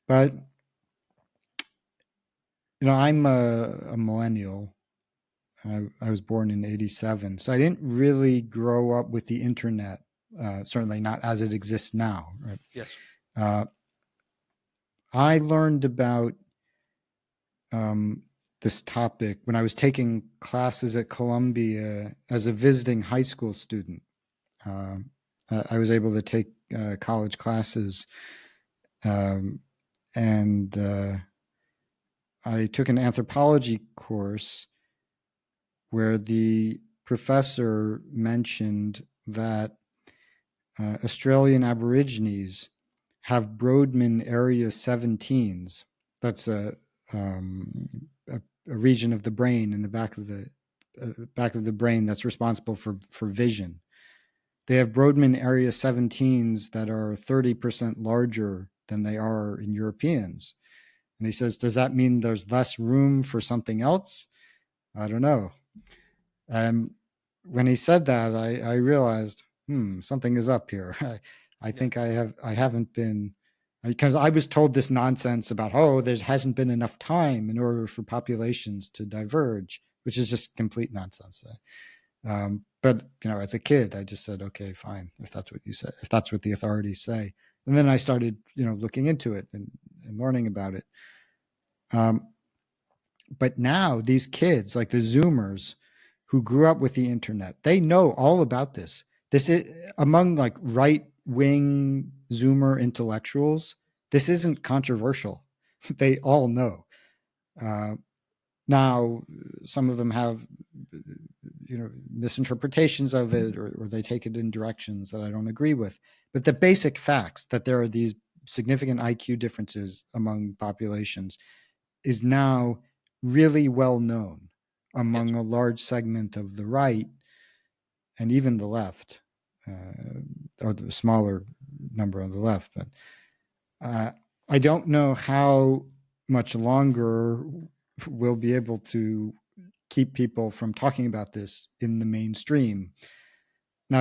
But I'm a millennial. I was born in 87. So I didn't really grow up with the internet, certainly not as it exists now. Right? Yes. Uh, I learned about um, this topic when I was taking classes at Columbia as a visiting high school student. Uh, I was able to take college classes, um, and I took an anthropology course where the professor mentioned that Australian Aborigines have Broadman Area 17s. That's a region of the brain in the back of the brain that's responsible for vision. They have Broadman Area 17s that are 30% larger than they are in Europeans. And he says, does that mean there's less room for something else? I don't know. Um, when he said that, I realized, something is up here. I Yeah. think I haven't been, because I was told this nonsense about, there hasn't been enough time in order for populations to diverge, which is just complete nonsense. But as a kid, I just said, okay, fine, if that's what you say, if that's what the authorities say. And then I started, looking into it and learning about it. Um, but now these kids, like the Zoomers, who grew up with the internet, they know all about this. This is among like right wing Zoomer intellectuals. This isn't controversial. They all know. Uh, Now, some of them have, misinterpretations of it, or they take it in directions that I don't agree with. But the basic facts that there are these significant IQ differences among populations is now really well known Yes. among a large segment of the right and even the left, or the smaller number on the left. But uh, I don't know how much longer we'll be able to keep people from talking about this in the mainstream. Now,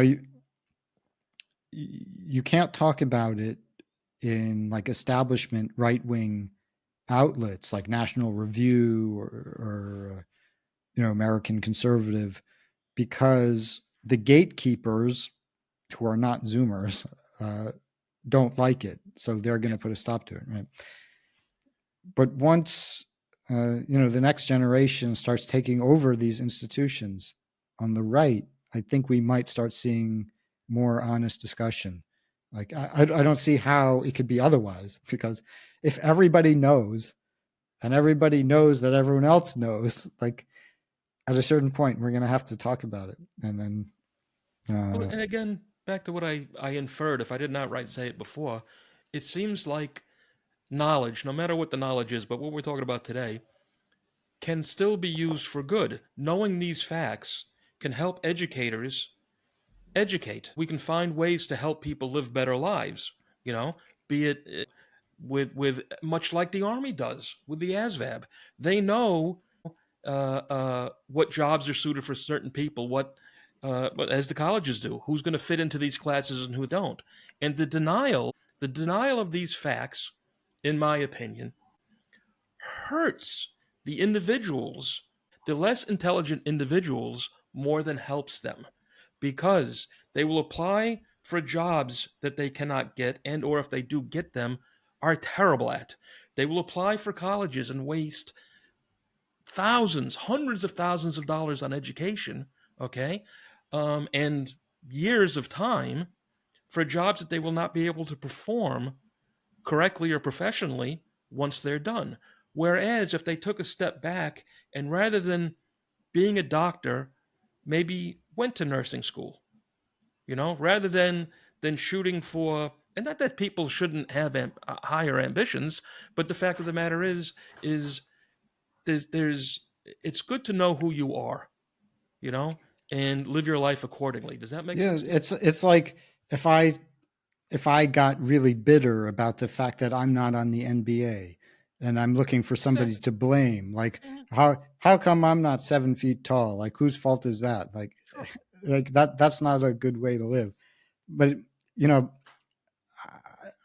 you can't talk about it in like establishment right wing outlets like National Review or American Conservative, because the gatekeepers, who are not Zoomers, don't like it, so they're going Yeah. to put a stop to it, right? But once the next generation starts taking over these institutions on the right, I think we might start seeing more honest discussion. Like I don't see how it could be otherwise, because if everybody knows and everybody knows that everyone else knows, like at a certain point we're going to have to talk about it. And then Well, uh and again, back to what I inferred, if I did not right say it before, it seems like knowledge, no matter what the knowledge is, but what we're talking about today, can still be used for good. Knowing these facts can help educators educate. We can find ways to help people live better lives, you know, be it with much like the army does with the ASVAB. They know what jobs are suited for certain people, what but as the colleges do, who's going to fit into these classes and who don't. And the denial of these facts, in my opinion, hurts the individuals, the less intelligent individuals, more than helps them, because they will apply for jobs that they cannot get, and or if they do get them, are terrible at. They will apply for colleges and waste thousands, hundreds of thousands of dollars on education, okay, and years of time for jobs that they will not be able to perform correctly or professionally once they're done. Whereas if they took a step back and rather than being a doctor, maybe went to nursing school, rather than shooting for, and not that people shouldn't have higher ambitions, but the fact of the matter is there's it's good to know who you are, you know, and live your life accordingly. Does that make yeah, sense to you? it's like if I got really bitter about the fact that I'm not on the NBA and I'm looking for somebody Exactly. to blame, like Mhm. how come I'm not 7 feet tall? Like whose fault is that? Like Sure. like that's not a good way to live. But you know,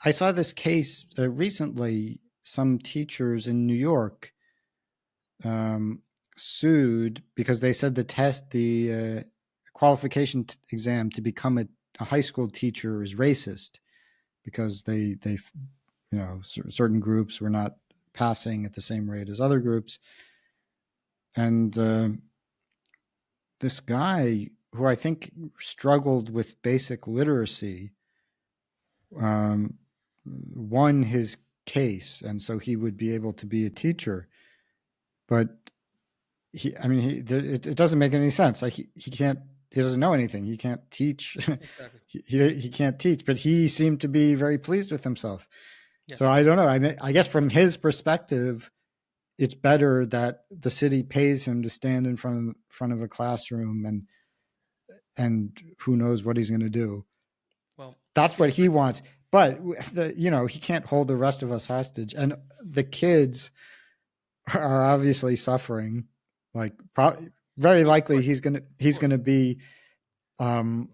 I saw this case recently. Some teachers in New York um, sued because they said the qualification exam to become a high school teacher is racist because they certain groups were not passing at the same rate as other groups, and this guy who I think struggled with basic literacy um, won his case, and so he would be able to be a teacher. But it doesn't make any sense. Like he can't, he doesn't know anything. He can't teach. Exactly. He can't teach, but he seemed to be very pleased with himself. So Yes. I don't know. I mean, I guess from his perspective, it's better that the city pays him to stand in front of a classroom and who knows what he's going to do. Well, That's yeah. what he wants. But he can't hold the rest of us hostage. And the kids are obviously suffering. Like, very Well, of likely course. Of he's course. gonna be, um,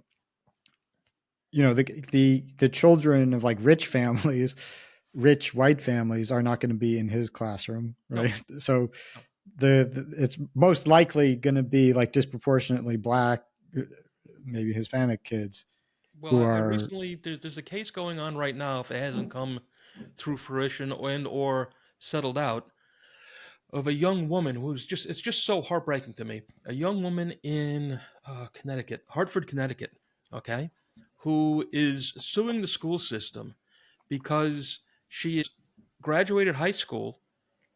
the children of like rich families, rich white families are not going to be in his classroom, No. right? So No. it's most likely going to be like disproportionately black, maybe Hispanic kids Well, who I are. recently there's a case going on right now, if it hasn't come through fruition or settled out, of a young woman who's just it's just so heartbreaking to me. A young woman in Connecticut, Hartford, Connecticut, okay, who is suing the school system because she is graduated high school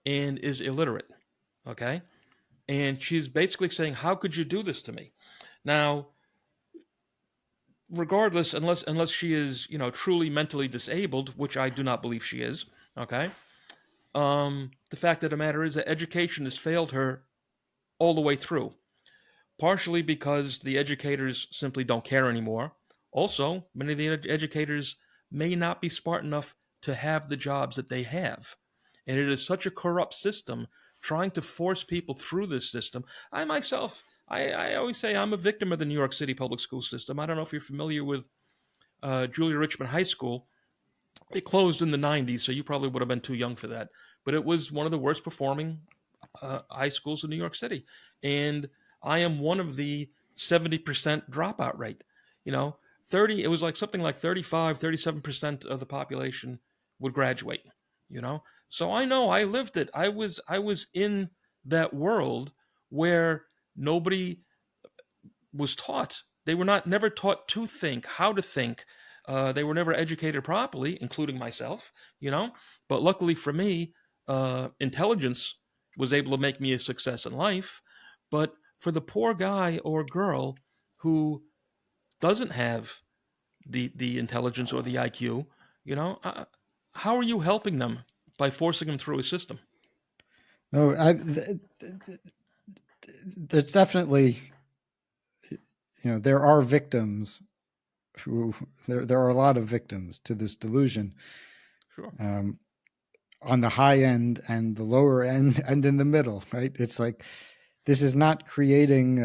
and is illiterate, okay, and she's basically saying, "How could you do this to me?" Now, regardless, unless she is truly mentally disabled, which I do not believe she is, okay. The fact of the matter is that education has failed her all the way through, partially because the educators simply don't care anymore. Also, many of the educators may not be smart enough to have the jobs that they have. And it is such a corrupt system trying to force people through this system. I myself, I always say I'm a victim of the New York City public school system. I don't know if you're familiar with Julia Richmond High School. It closed in the 90s, so you probably would have been too young for that. But it was one of the worst performing high schools in New York City. And I am one of the 70% dropout rate. 30, it was like something like 35, 37% of the population would graduate, you know? So I know I lived it. I was in that world where nobody was taught. They were not never taught to think, how to think, They were never educated properly, including myself, you know. But luckily for me, intelligence was able to make me a success in life. But for the poor guy or girl who doesn't have the intelligence or the IQ, you know, how are you helping them by forcing them through a system? No, there's definitely, there are victims who there are a lot of victims to this delusion, Sure. um, on the high end and the lower end and in the middle, right? It's like this is not creating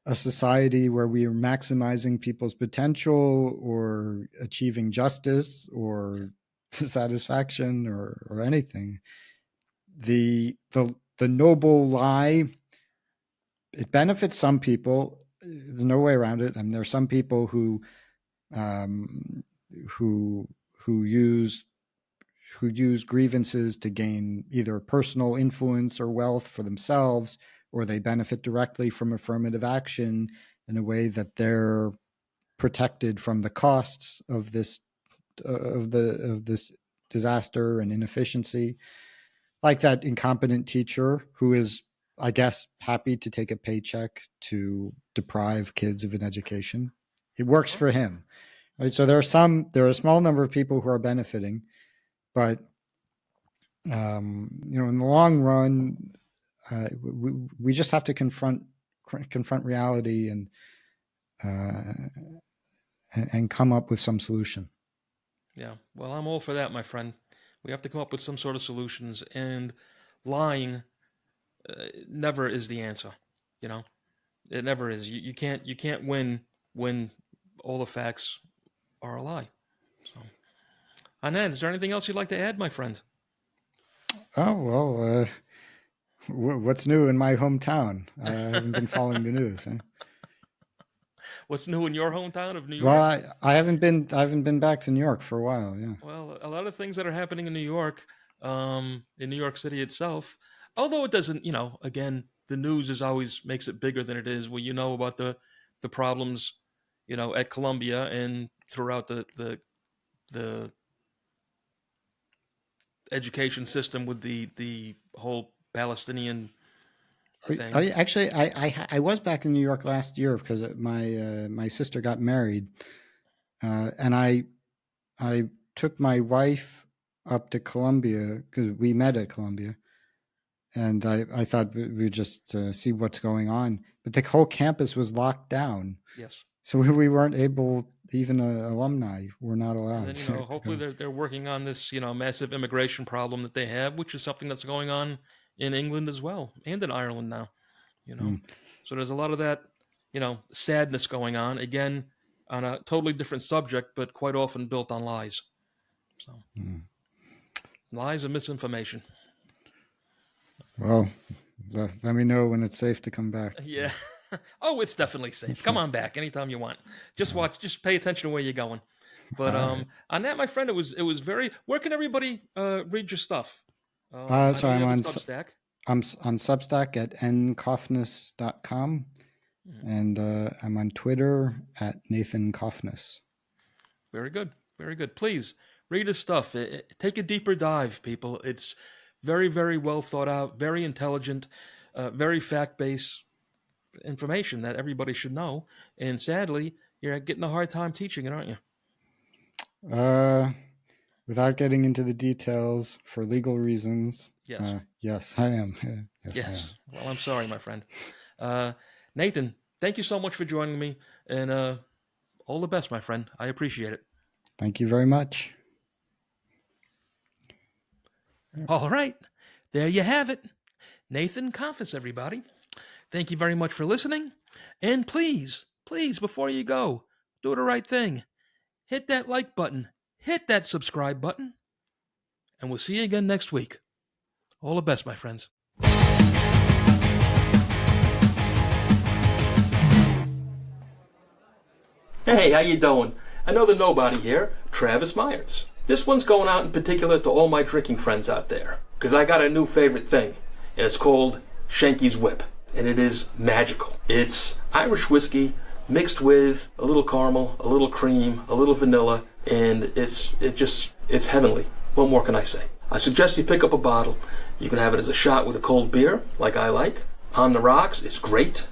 a society where we are maximizing people's potential or achieving justice or satisfaction or anything. The noble lie, it benefits some people. There's no way around it. And there are some people um, who who use who use grievances to gain either personal influence or wealth for themselves, or they benefit directly from affirmative action in a way that they're protected from the costs of this disaster and inefficiency, like that incompetent teacher who is, I guess, happy to take a paycheck to deprive kids of an education. It works Sure. for him, right? So there are a small number of people who are benefiting, but in the long run, we just have to confront reality uh, and come up with some solution. Yeah. Well, I'm all for that, my friend. We have to come up with some sort of solutions, and lying never is the answer. You know, it never is. You can't win when all the facts are a lie. So, Anand, is there anything else you'd like to add, my friend? Oh well, what's new in my hometown? I haven't been following the news. Huh? What's new in your hometown of New Well, York? I haven't been back to New York for a while. Yeah. Well, a lot of things that are happening in New York City itself. Although it doesn't, again, the news is always makes it bigger than it is. Well, you know about the problems, at Columbia and throughout the education system with the whole Palestinian thing. Actually, I was back in New York last year because my sister got married, and I took my wife up to Columbia because we met at Columbia, and I thought we'd just see what's going on. But the whole campus was locked down, Yes. so we weren't able. Even alumni were not And allowed then, to hopefully go. they're working on this, massive immigration problem that they have, which is something that's going on in England as well and in Ireland now. you know. Mm, So there's a lot of that, sadness going on, again, on a totally different subject, but quite often built on lies. So mm. lies and misinformation. Well, let me know when it's safe to come back. Yeah. Oh, it's definitely safe. Come on back anytime you want. Just watch, just pay attention to where you're going. All But right. on that, my friend, it was very. Where can everybody read your stuff? I So know you I'm have a on Substack. I'm on Substack at ncofnas.com, Mhm. and I'm on Twitter at Nathan Cofnas. Very good. Very good. Please read his stuff. Take a deeper dive, people. It's very, very well thought out, very intelligent, very fact based information that everybody should know. And sadly, you're getting a hard time teaching it, aren't you? Uh, Without getting into the details for legal reasons, Yes. yes, I am. Yes, I am. Yes. Well, I'm sorry, my friend. Uh, Nathan, thank you so much for joining me. And all the best, my friend. I appreciate it. Thank you very much. All right. There you have it. Nathan Confess, everybody. Thank you very much for listening. And please, please, before you go, do the right thing. Hit that like button, hit that subscribe button, and we'll see you again next week. All the best, my friends. Hey, how you doing? Another nobody here, Travis Myers. This one's going out in particular to all my drinking friends out there, because I got a new favorite thing, and it's called Shanky's Whip, and it is magical. It's Irish whiskey mixed with a little caramel, a little cream, a little vanilla, and it's heavenly. What more can I say? I suggest you pick up a bottle. You can have it as a shot with a cold beer, like I like. On the rocks, it's great.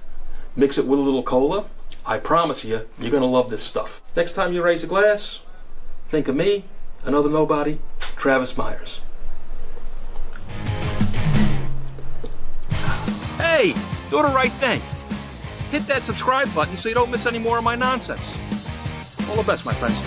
Mix it with a little cola. I promise you, you're going to love this stuff. Next time you raise a glass, think of me, another nobody, Travis Myers. Hey, do the right thing. Hit that subscribe button so you don't miss any more of my nonsense. All the best, my friends.